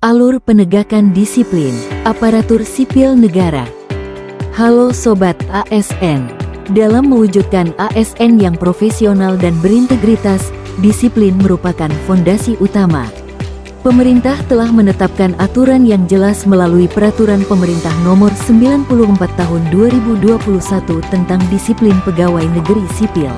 Alur penegakan disiplin aparatur sipil negara. Halo Sobat ASN. Dalam mewujudkan ASN yang profesional dan berintegritas, disiplin merupakan fondasi utama. Pemerintah telah menetapkan aturan yang jelas melalui Peraturan Pemerintah Nomor 94 Tahun 2021 tentang Disiplin Pegawai Negeri Sipil.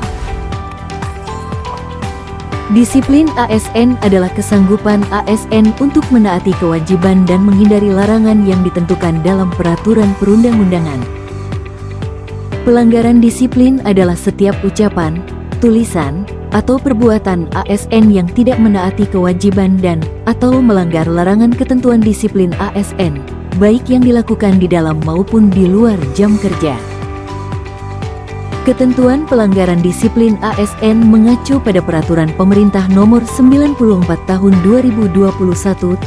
Disiplin ASN adalah kesanggupan ASN untuk menaati kewajiban dan menghindari larangan yang ditentukan dalam peraturan perundang-undangan. Pelanggaran disiplin adalah setiap ucapan, tulisan, atau perbuatan ASN yang tidak menaati kewajiban dan atau melanggar larangan ketentuan disiplin ASN, baik yang dilakukan di dalam maupun di luar jam kerja. Ketentuan pelanggaran disiplin ASN mengacu pada Peraturan Pemerintah Nomor 94 Tahun 2021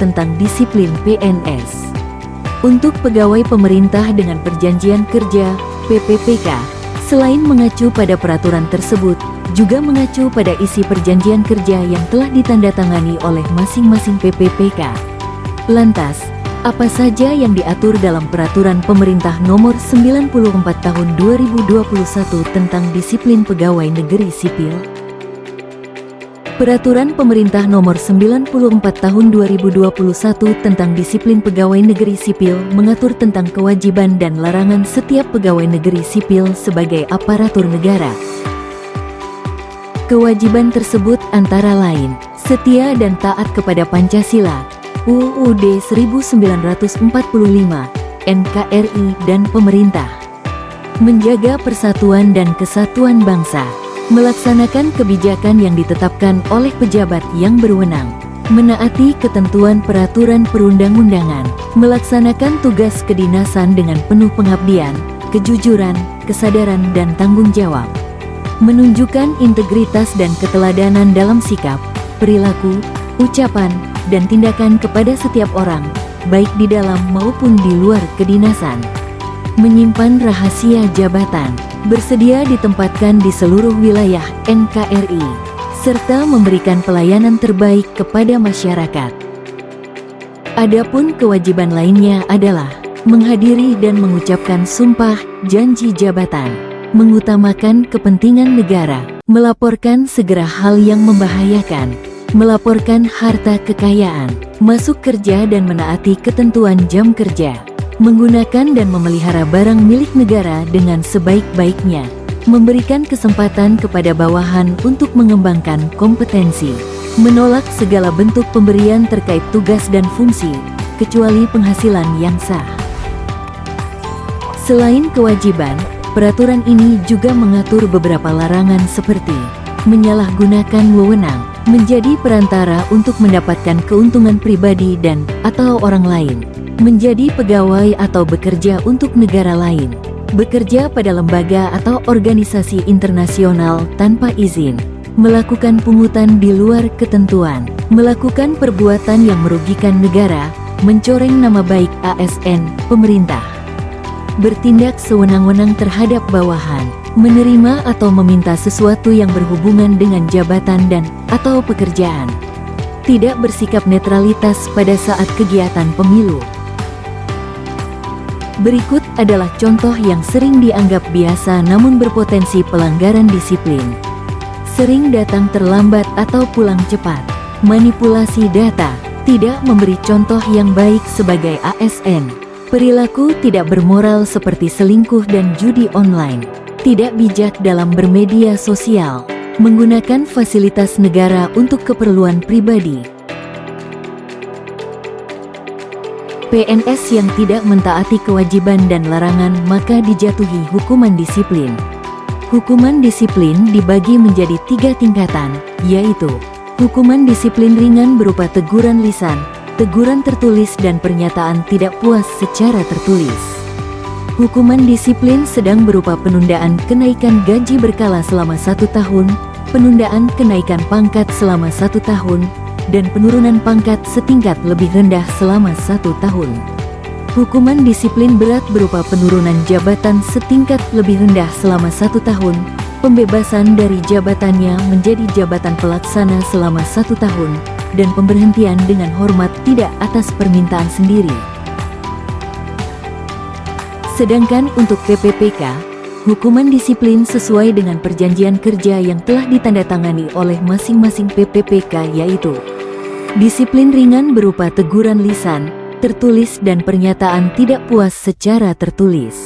tentang Disiplin PNS. Untuk pegawai pemerintah dengan perjanjian kerja (PPPK), selain mengacu pada peraturan tersebut, juga mengacu pada isi perjanjian kerja yang telah ditandatangani oleh masing-masing PPPK. Lantas, apa saja yang diatur dalam Peraturan Pemerintah Nomor 94 Tahun 2021 tentang Disiplin Pegawai Negeri Sipil? Peraturan Pemerintah Nomor 94 Tahun 2021 tentang Disiplin Pegawai Negeri Sipil mengatur tentang kewajiban dan larangan setiap pegawai negeri sipil sebagai aparatur negara. Kewajiban tersebut antara lain, setia dan taat kepada Pancasila, UUD 1945, NKRI dan pemerintah. Menjaga persatuan dan kesatuan bangsa. Melaksanakan kebijakan yang ditetapkan oleh pejabat yang berwenang. Menaati ketentuan peraturan perundang-undangan. Melaksanakan tugas kedinasan dengan penuh pengabdian, kejujuran, kesadaran dan tanggung jawab. Menunjukkan integritas dan keteladanan dalam sikap, perilaku, ucapan, dan tindakan kepada setiap orang, baik di dalam maupun di luar kedinasan. Menyimpan rahasia jabatan, bersedia ditempatkan di seluruh wilayah NKRI, serta memberikan pelayanan terbaik kepada masyarakat. Adapun kewajiban lainnya adalah menghadiri dan mengucapkan sumpah janji jabatan, mengutamakan kepentingan negara, melaporkan segera hal yang membahayakan, melaporkan harta kekayaan, masuk kerja dan menaati ketentuan jam kerja, menggunakan dan memelihara barang milik negara dengan sebaik-baiknya, memberikan kesempatan kepada bawahan untuk mengembangkan kompetensi, menolak segala bentuk pemberian terkait tugas dan fungsi, kecuali penghasilan yang sah. Selain kewajiban, peraturan ini juga mengatur beberapa larangan seperti menyalahgunakan wewenang, menjadi perantara untuk mendapatkan keuntungan pribadi dan atau orang lain, menjadi pegawai atau bekerja untuk negara lain, bekerja pada lembaga atau organisasi internasional tanpa izin, melakukan pungutan di luar ketentuan, melakukan perbuatan yang merugikan negara, mencoreng nama baik ASN, pemerintah, bertindak sewenang-wenang terhadap bawahan, menerima atau meminta sesuatu yang berhubungan dengan jabatan dan atau pekerjaan, tidak bersikap netralitas pada saat kegiatan pemilu. Berikut adalah contoh yang sering dianggap biasa namun berpotensi pelanggaran disiplin. Sering datang terlambat atau pulang cepat, manipulasi data, tidak memberi contoh yang baik sebagai ASN, perilaku tidak bermoral seperti selingkuh dan judi online, tidak bijak dalam bermedia sosial, menggunakan fasilitas negara untuk keperluan pribadi. PNS yang tidak mentaati kewajiban dan larangan maka dijatuhi hukuman disiplin. Hukuman disiplin dibagi menjadi 3 tingkatan, yaitu hukuman disiplin ringan berupa teguran lisan, teguran tertulis dan pernyataan tidak puas secara tertulis. Hukuman disiplin sedang berupa penundaan kenaikan gaji berkala selama 1 tahun, penundaan kenaikan pangkat selama 1 tahun, dan penurunan pangkat setingkat lebih rendah selama 1 tahun. Hukuman disiplin berat berupa penurunan jabatan setingkat lebih rendah selama 1 tahun, pembebasan dari jabatannya menjadi jabatan pelaksana selama 1 tahun, dan pemberhentian dengan hormat tidak atas permintaan sendiri. Sedangkan untuk PPPK, hukuman disiplin sesuai dengan perjanjian kerja yang telah ditandatangani oleh masing-masing PPPK yaitu disiplin ringan berupa teguran lisan, tertulis dan pernyataan tidak puas secara tertulis.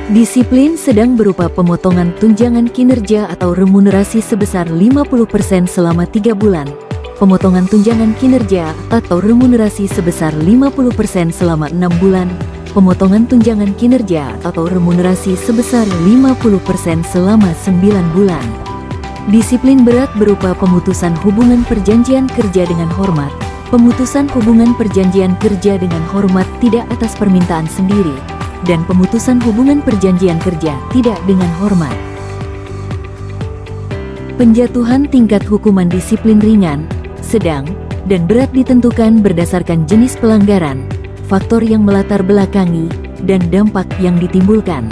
Disiplin sedang berupa pemotongan tunjangan kinerja atau remunerasi sebesar 50% selama 3 bulan, pemotongan tunjangan kinerja atau remunerasi sebesar 50% selama 6 bulan, pemotongan tunjangan kinerja atau remunerasi sebesar 50% selama 9 bulan. Disiplin berat berupa pemutusan hubungan perjanjian kerja dengan hormat, pemutusan hubungan perjanjian kerja dengan hormat tidak atas permintaan sendiri, dan pemutusan hubungan perjanjian kerja tidak dengan hormat. Penjatuhan tingkat hukuman disiplin ringan, sedang, dan berat ditentukan berdasarkan jenis pelanggaran, faktor yang melatar belakangi, dan dampak yang ditimbulkan.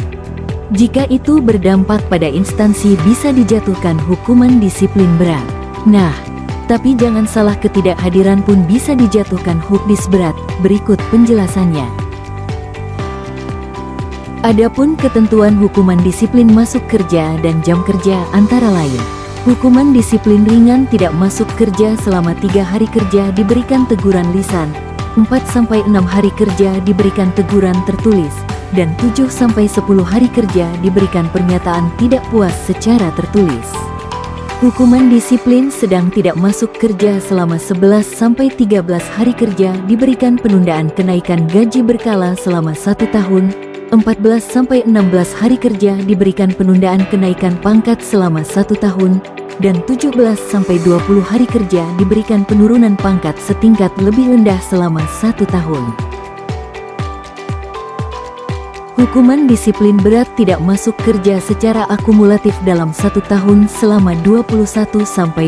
Jika itu berdampak pada instansi bisa dijatuhkan hukuman disiplin berat. Nah, tapi jangan salah, ketidakhadiran pun bisa dijatuhkan hukdis berat. Berikut penjelasannya. Adapun ketentuan hukuman disiplin masuk kerja dan jam kerja antara lain. Hukuman disiplin ringan tidak masuk kerja selama 3 hari kerja diberikan teguran lisan, 4-6 hari kerja diberikan teguran tertulis, dan 7-10 hari kerja diberikan pernyataan tidak puas secara tertulis. Hukuman disiplin sedang tidak masuk kerja selama 11-13 hari kerja diberikan penundaan kenaikan gaji berkala selama 1 tahun, 14-16 hari kerja diberikan penundaan kenaikan pangkat selama 1 tahun, dan 17-20 hari kerja diberikan penurunan pangkat setingkat lebih rendah selama 1 tahun. Hukuman disiplin berat tidak masuk kerja secara akumulatif dalam 1 tahun selama 21-24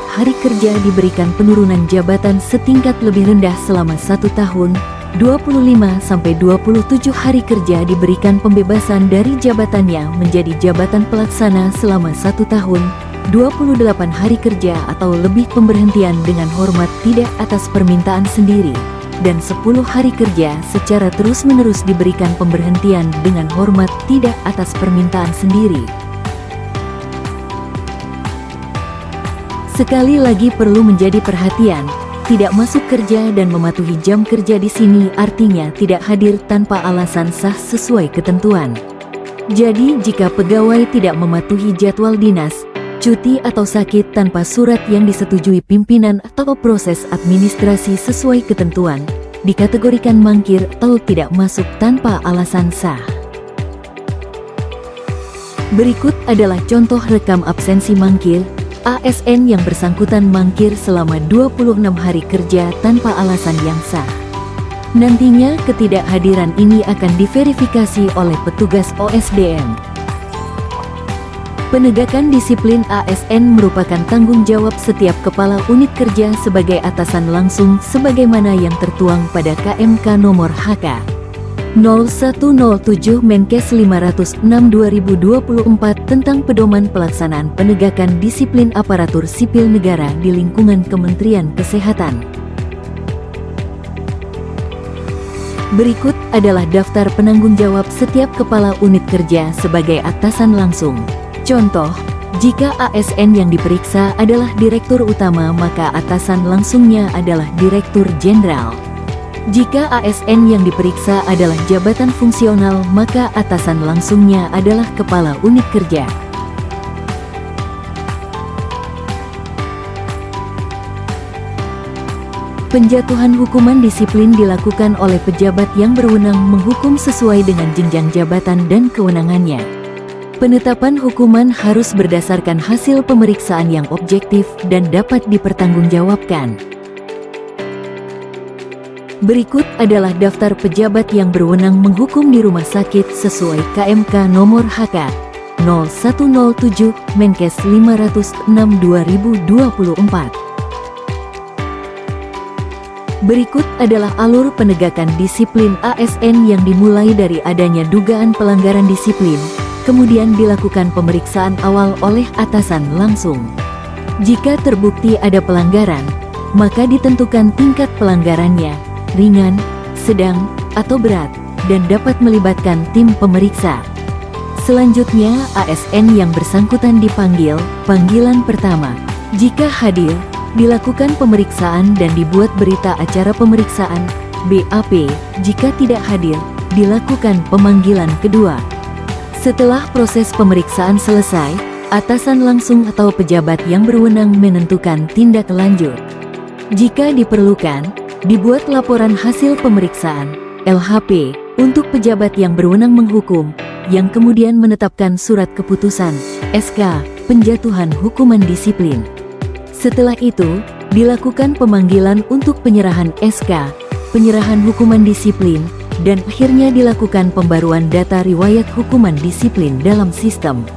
hari kerja diberikan penurunan jabatan setingkat lebih rendah selama 1 tahun, 25-27 hari kerja diberikan pembebasan dari jabatannya menjadi jabatan pelaksana selama 1 tahun, 28 hari kerja atau lebih pemberhentian dengan hormat tidak atas permintaan sendiri, dan 10 hari kerja secara terus-menerus diberikan pemberhentian dengan hormat tidak atas permintaan sendiri. Sekali lagi perlu menjadi perhatian, tidak masuk kerja dan mematuhi jam kerja di sini artinya tidak hadir tanpa alasan sah sesuai ketentuan. Jadi jika pegawai tidak mematuhi jadwal dinas, cuti atau sakit tanpa surat yang disetujui pimpinan atau proses administrasi sesuai ketentuan, dikategorikan mangkir atau tidak masuk tanpa alasan sah. Berikut adalah contoh rekam absensi mangkir, ASN yang bersangkutan mangkir selama 26 hari kerja tanpa alasan yang sah. Nantinya ketidakhadiran ini akan diverifikasi oleh petugas OSDM. Penegakan disiplin ASN merupakan tanggung jawab setiap kepala unit kerja sebagai atasan langsung sebagaimana yang tertuang pada KMK nomor HK 0107 Menkes 506 2024 tentang pedoman pelaksanaan penegakan disiplin aparatur sipil negara di lingkungan Kementerian Kesehatan. Berikut adalah daftar penanggung jawab setiap kepala unit kerja sebagai atasan langsung. Contoh, jika ASN yang diperiksa adalah Direktur Utama maka atasan langsungnya adalah Direktur Jenderal. Jika ASN yang diperiksa adalah jabatan fungsional maka atasan langsungnya adalah Kepala Unit Kerja. Penjatuhan hukuman disiplin dilakukan oleh pejabat yang berwenang menghukum sesuai dengan jenjang jabatan dan kewenangannya. Penetapan hukuman harus berdasarkan hasil pemeriksaan yang objektif dan dapat dipertanggungjawabkan. Berikut adalah daftar pejabat yang berwenang menghukum di rumah sakit sesuai KMK nomor HK 0107 Menkes 506 2024. Berikut adalah alur penegakan disiplin ASN yang dimulai dari adanya dugaan pelanggaran disiplin, kemudian dilakukan pemeriksaan awal oleh atasan langsung. Jika terbukti ada pelanggaran, maka ditentukan tingkat pelanggarannya, ringan, sedang, atau berat, dan dapat melibatkan tim pemeriksa. Selanjutnya, ASN yang bersangkutan dipanggil, panggilan pertama. Jika hadir, dilakukan pemeriksaan dan dibuat berita acara pemeriksaan, BAP. Jika tidak hadir, dilakukan pemanggilan kedua. Setelah proses pemeriksaan selesai, atasan langsung atau pejabat yang berwenang menentukan tindak lanjut. Jika diperlukan, dibuat laporan hasil pemeriksaan, LHP, untuk pejabat yang berwenang menghukum, yang kemudian menetapkan surat keputusan, SK, penjatuhan hukuman disiplin. Setelah itu, dilakukan pemanggilan untuk penyerahan SK, penyerahan hukuman disiplin, dan akhirnya dilakukan pembaruan data riwayat hukuman disiplin dalam sistem.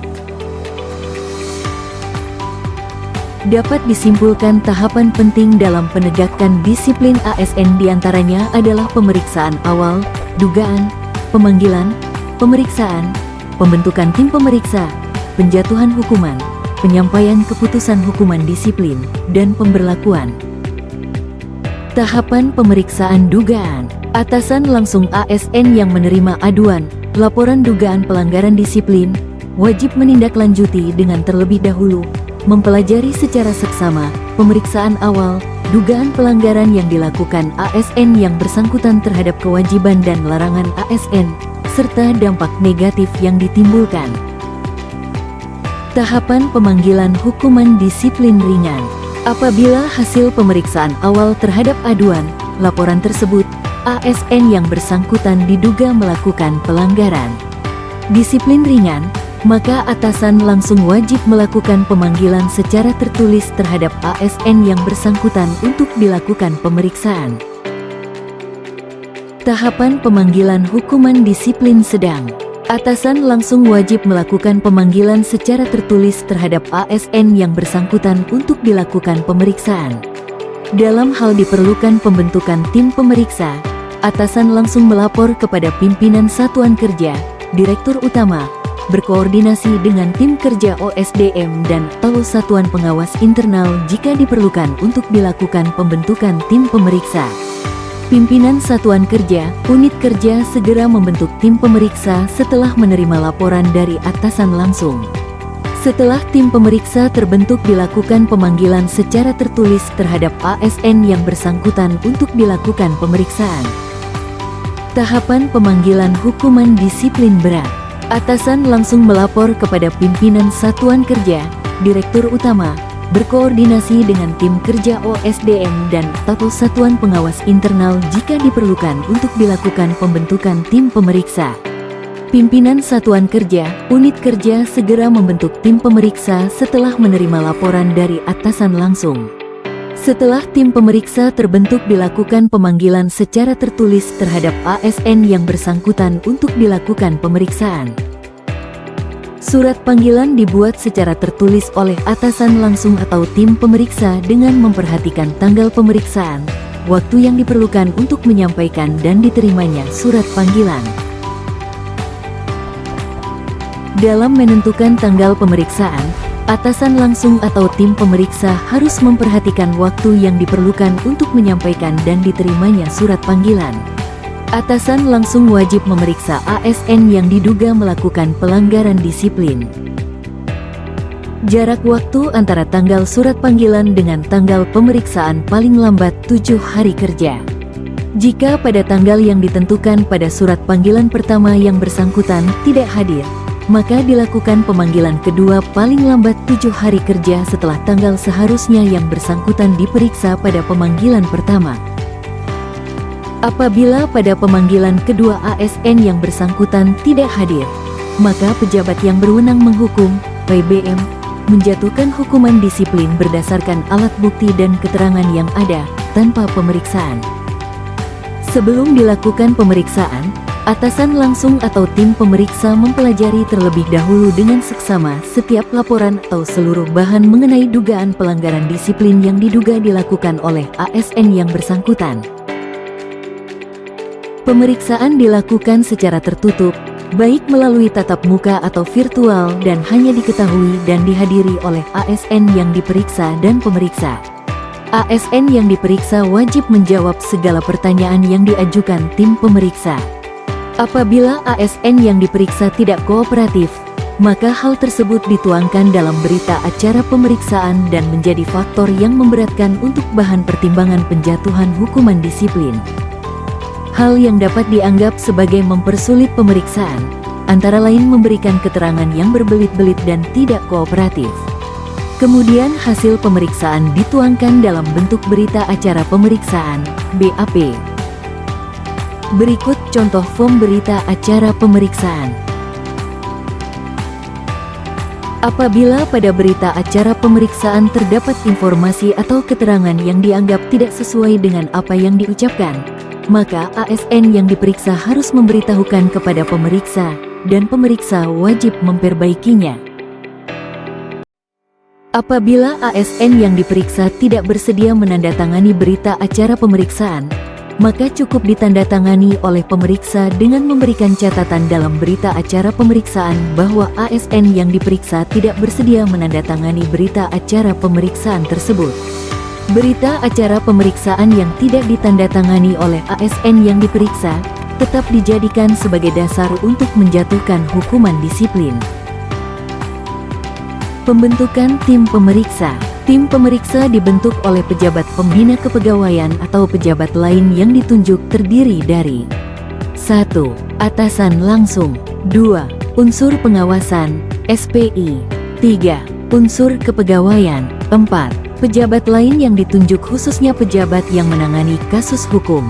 Dapat disimpulkan tahapan penting dalam penegakan disiplin ASN diantaranya adalah pemeriksaan awal, dugaan, pemanggilan, pemeriksaan, pembentukan tim pemeriksa, penjatuhan hukuman, penyampaian keputusan hukuman disiplin, dan pemberlakuan. Tahapan pemeriksaan dugaan. Atasan langsung ASN yang menerima aduan, laporan dugaan pelanggaran disiplin, wajib menindaklanjuti dengan terlebih dahulu mempelajari secara seksama pemeriksaan awal, dugaan pelanggaran yang dilakukan ASN yang bersangkutan terhadap kewajiban dan larangan ASN, serta dampak negatif yang ditimbulkan. Tahapan pemanggilan hukuman disiplin ringan. Apabila hasil pemeriksaan awal terhadap aduan, laporan tersebut, ASN yang bersangkutan diduga melakukan pelanggaran disiplin ringan, maka atasan langsung wajib melakukan pemanggilan secara tertulis terhadap ASN yang bersangkutan untuk dilakukan pemeriksaan. Tahapan pemanggilan hukuman disiplin sedang. Atasan langsung wajib melakukan pemanggilan secara tertulis terhadap ASN yang bersangkutan untuk dilakukan pemeriksaan. Dalam hal diperlukan pembentukan tim pemeriksa, atasan langsung melapor kepada pimpinan satuan kerja, direktur utama, berkoordinasi dengan tim kerja OSDM dan atau satuan pengawas internal jika diperlukan untuk dilakukan pembentukan tim pemeriksa. Pimpinan satuan kerja, unit kerja segera membentuk tim pemeriksa setelah menerima laporan dari atasan langsung. Setelah tim pemeriksa terbentuk dilakukan pemanggilan secara tertulis terhadap ASN yang bersangkutan untuk dilakukan pemeriksaan. Tahapan pemanggilan hukuman disiplin berat. Atasan langsung melapor kepada pimpinan satuan kerja, direktur utama, berkoordinasi dengan tim kerja OSDM dan atau satuan pengawas internal jika diperlukan untuk dilakukan pembentukan tim pemeriksa. Pimpinan satuan kerja, unit kerja segera membentuk tim pemeriksa setelah menerima laporan dari atasan langsung. Setelah tim pemeriksa terbentuk dilakukan pemanggilan secara tertulis terhadap ASN yang bersangkutan untuk dilakukan pemeriksaan. Surat panggilan dibuat secara tertulis oleh atasan langsung atau tim pemeriksa dengan memperhatikan tanggal pemeriksaan, waktu yang diperlukan untuk menyampaikan dan diterimanya surat panggilan. Dalam menentukan tanggal pemeriksaan, atasan langsung atau tim pemeriksa harus memperhatikan waktu yang diperlukan untuk menyampaikan dan diterimanya surat panggilan. Atasan langsung wajib memeriksa ASN yang diduga melakukan pelanggaran disiplin. Jarak waktu antara tanggal surat panggilan dengan tanggal pemeriksaan paling lambat 7 hari kerja. Jika pada tanggal yang ditentukan pada surat panggilan pertama yang bersangkutan tidak hadir, maka dilakukan pemanggilan kedua paling lambat 7 hari kerja setelah tanggal seharusnya yang bersangkutan diperiksa pada pemanggilan pertama. Apabila pada pemanggilan kedua ASN yang bersangkutan tidak hadir, maka pejabat yang berwenang menghukum, PBM, menjatuhkan hukuman disiplin berdasarkan alat bukti dan keterangan yang ada, tanpa pemeriksaan. Sebelum dilakukan pemeriksaan, atasan langsung atau tim pemeriksa mempelajari terlebih dahulu dengan seksama setiap laporan atau seluruh bahan mengenai dugaan pelanggaran disiplin yang diduga dilakukan oleh ASN yang bersangkutan. Pemeriksaan dilakukan secara tertutup, baik melalui tatap muka atau virtual dan hanya diketahui dan dihadiri oleh ASN yang diperiksa dan pemeriksa. ASN yang diperiksa wajib menjawab segala pertanyaan yang diajukan tim pemeriksa. Apabila ASN yang diperiksa tidak kooperatif, maka hal tersebut dituangkan dalam berita acara pemeriksaan dan menjadi faktor yang memberatkan untuk bahan pertimbangan penjatuhan hukuman disiplin. Hal yang dapat dianggap sebagai mempersulit pemeriksaan, antara lain memberikan keterangan yang berbelit-belit dan tidak kooperatif. Kemudian hasil pemeriksaan dituangkan dalam bentuk berita acara pemeriksaan, BAP. Berikut contoh form berita acara pemeriksaan. Apabila pada berita acara pemeriksaan terdapat informasi atau keterangan yang dianggap tidak sesuai dengan apa yang diucapkan, maka ASN yang diperiksa harus memberitahukan kepada pemeriksa, dan pemeriksa wajib memperbaikinya. Apabila ASN yang diperiksa tidak bersedia menandatangani berita acara pemeriksaan, maka cukup ditandatangani oleh pemeriksa dengan memberikan catatan dalam berita acara pemeriksaan bahwa ASN yang diperiksa tidak bersedia menandatangani berita acara pemeriksaan tersebut. Berita acara pemeriksaan yang tidak ditandatangani oleh ASN yang diperiksa tetap dijadikan sebagai dasar untuk menjatuhkan hukuman disiplin. Pembentukan tim pemeriksa. Tim pemeriksa dibentuk oleh pejabat pembina kepegawaian atau pejabat lain yang ditunjuk, terdiri dari 1. Atasan langsung. 2. Unsur pengawasan, SPI. 3. Unsur kepegawaian. 4. Pejabat lain yang ditunjuk, khususnya pejabat yang menangani kasus hukum.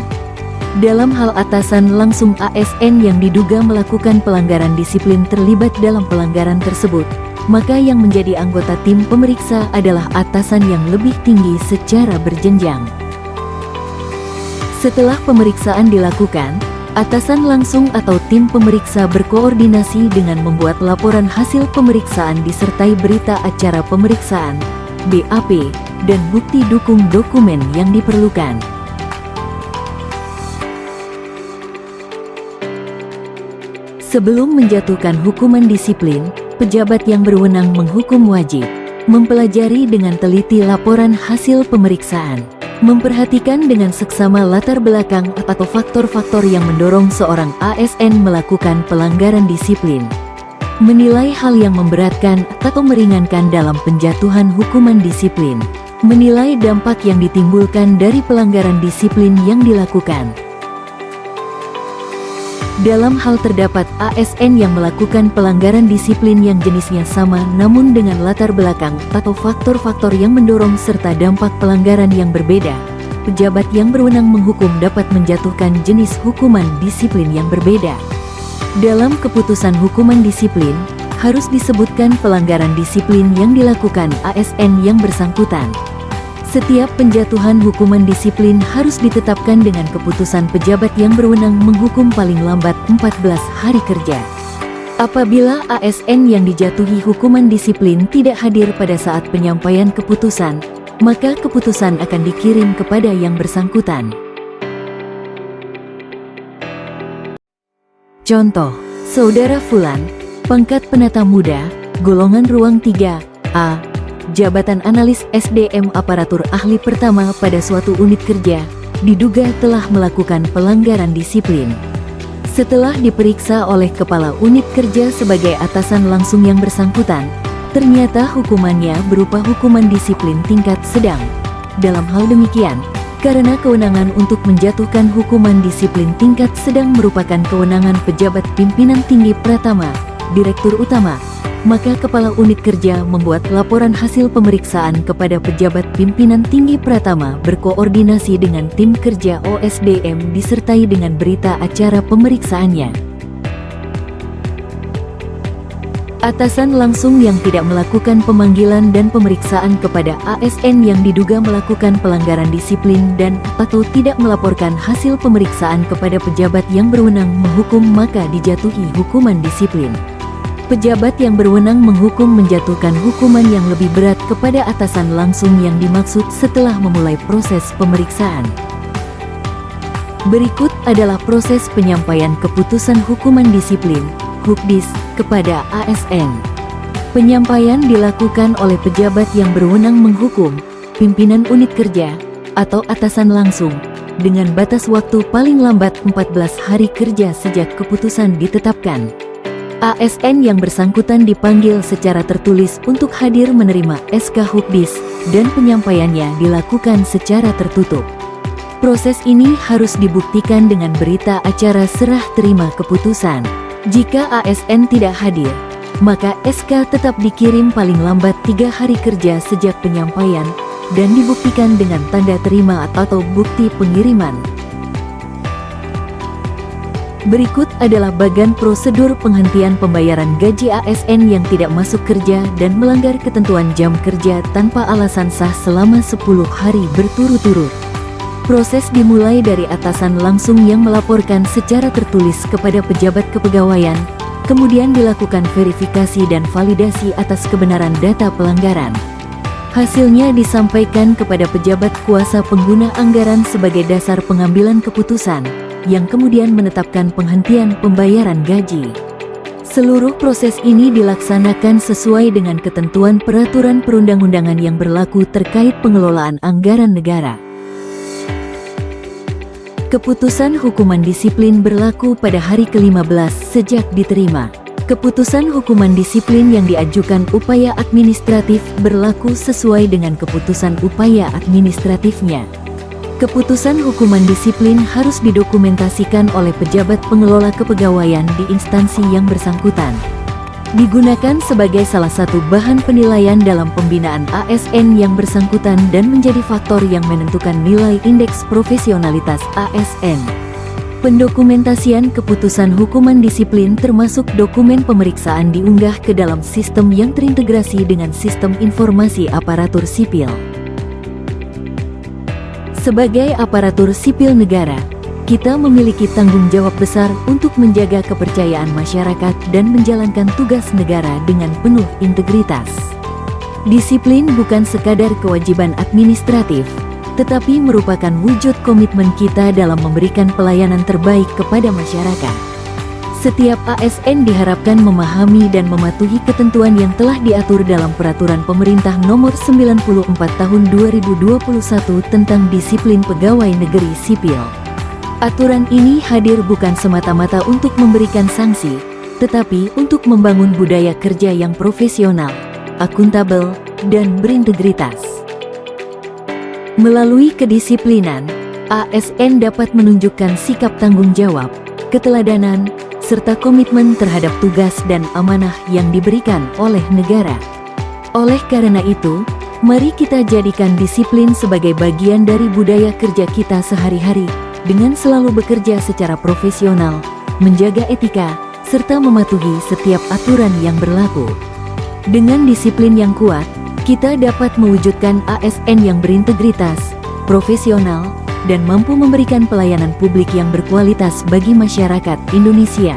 Dalam hal atasan langsung, ASN yang diduga melakukan pelanggaran disiplin terlibat dalam pelanggaran tersebut, maka yang menjadi anggota tim pemeriksa adalah atasan yang lebih tinggi secara berjenjang. Setelah pemeriksaan dilakukan, atasan langsung atau tim pemeriksa berkoordinasi dengan membuat laporan hasil pemeriksaan disertai berita acara pemeriksaan, BAP, dan bukti dukung dokumen yang diperlukan. Sebelum menjatuhkan hukuman disiplin, pejabat yang berwenang menghukum wajib mempelajari dengan teliti laporan hasil pemeriksaan, memperhatikan dengan seksama latar belakang atau faktor-faktor yang mendorong seorang ASN melakukan pelanggaran disiplin, menilai hal yang memberatkan atau meringankan dalam penjatuhan hukuman disiplin, menilai dampak yang ditimbulkan dari pelanggaran disiplin yang dilakukan. Dalam hal terdapat ASN yang melakukan pelanggaran disiplin yang jenisnya sama namun dengan latar belakang atau faktor-faktor yang mendorong serta dampak pelanggaran yang berbeda, pejabat yang berwenang menghukum dapat menjatuhkan jenis hukuman disiplin yang berbeda. Dalam keputusan hukuman disiplin, harus disebutkan pelanggaran disiplin yang dilakukan ASN yang bersangkutan. Setiap penjatuhan hukuman disiplin harus ditetapkan dengan keputusan pejabat yang berwenang menghukum paling lambat 14 hari kerja. Apabila ASN yang dijatuhi hukuman disiplin tidak hadir pada saat penyampaian keputusan, maka keputusan akan dikirim kepada yang bersangkutan. Contoh, Saudara Fulan, pangkat penata muda, golongan ruang 3A, jabatan analis SDM aparatur ahli pertama pada suatu unit kerja, diduga telah melakukan pelanggaran disiplin. Setelah diperiksa oleh kepala unit kerja sebagai atasan langsung yang bersangkutan, ternyata hukumannya berupa hukuman disiplin tingkat sedang. Dalam hal demikian, karena kewenangan untuk menjatuhkan hukuman disiplin tingkat sedang merupakan kewenangan pejabat pimpinan tinggi pratama, direktur utama, maka kepala unit kerja membuat laporan hasil pemeriksaan kepada pejabat pimpinan tinggi pratama berkoordinasi dengan tim kerja OSDM disertai dengan berita acara pemeriksaannya. Atasan langsung yang tidak melakukan pemanggilan dan pemeriksaan kepada ASN yang diduga melakukan pelanggaran disiplin dan atau tidak melaporkan hasil pemeriksaan kepada pejabat yang berwenang menghukum maka dijatuhi hukuman disiplin. Pejabat yang berwenang menghukum menjatuhkan hukuman yang lebih berat kepada atasan langsung yang dimaksud setelah memulai proses pemeriksaan. Berikut adalah proses penyampaian keputusan hukuman disiplin, Hukdis, kepada ASN. Penyampaian dilakukan oleh pejabat yang berwenang menghukum, pimpinan unit kerja atau atasan langsung dengan batas waktu paling lambat 14 hari kerja sejak keputusan ditetapkan. ASN yang bersangkutan dipanggil secara tertulis untuk hadir menerima SK Hukbis dan penyampaiannya dilakukan secara tertutup. Proses ini harus dibuktikan dengan berita acara serah terima keputusan. Jika ASN tidak hadir, maka SK tetap dikirim paling lambat 3 hari kerja sejak penyampaian dan dibuktikan dengan tanda terima atau bukti pengiriman. Berikut adalah bagan prosedur penghentian pembayaran gaji ASN yang tidak masuk kerja dan melanggar ketentuan jam kerja tanpa alasan sah selama 10 hari berturut-turut. Proses dimulai dari atasan langsung yang melaporkan secara tertulis kepada pejabat kepegawaian, kemudian dilakukan verifikasi dan validasi atas kebenaran data pelanggaran. Hasilnya disampaikan kepada pejabat kuasa pengguna anggaran sebagai dasar pengambilan keputusan, yang kemudian menetapkan penghentian pembayaran gaji. Seluruh proses ini dilaksanakan sesuai dengan ketentuan peraturan perundang-undangan yang berlaku terkait pengelolaan anggaran negara. Keputusan hukuman disiplin berlaku pada hari ke-15 sejak diterima. Keputusan hukuman disiplin yang diajukan upaya administratif berlaku sesuai dengan keputusan upaya administratifnya. Keputusan hukuman disiplin harus didokumentasikan oleh pejabat pengelola kepegawaian di instansi yang bersangkutan. Digunakan sebagai salah satu bahan penilaian dalam pembinaan ASN yang bersangkutan dan menjadi faktor yang menentukan nilai indeks profesionalitas ASN. Pendokumentasian keputusan hukuman disiplin termasuk dokumen pemeriksaan diunggah ke dalam sistem yang terintegrasi dengan sistem informasi aparatur sipil. Sebagai aparatur sipil negara, kita memiliki tanggung jawab besar untuk menjaga kepercayaan masyarakat dan menjalankan tugas negara dengan penuh integritas. Disiplin bukan sekadar kewajiban administratif, tetapi merupakan wujud komitmen kita dalam memberikan pelayanan terbaik kepada masyarakat. Setiap ASN diharapkan memahami dan mematuhi ketentuan yang telah diatur dalam Peraturan Pemerintah Nomor 94 Tahun 2021 tentang Disiplin Pegawai Negeri Sipil. Aturan ini hadir bukan semata-mata untuk memberikan sanksi, tetapi untuk membangun budaya kerja yang profesional, akuntabel, dan berintegritas. Melalui kedisiplinan, ASN dapat menunjukkan sikap tanggung jawab, keteladanan, serta komitmen terhadap tugas dan amanah yang diberikan oleh negara. Oleh karena itu, mari kita jadikan disiplin sebagai bagian dari budaya kerja kita sehari-hari, dengan selalu bekerja secara profesional, menjaga etika, serta mematuhi setiap aturan yang berlaku. Dengan disiplin yang kuat, kita dapat mewujudkan ASN yang berintegritas, profesional, dan mampu memberikan pelayanan publik yang berkualitas bagi masyarakat Indonesia.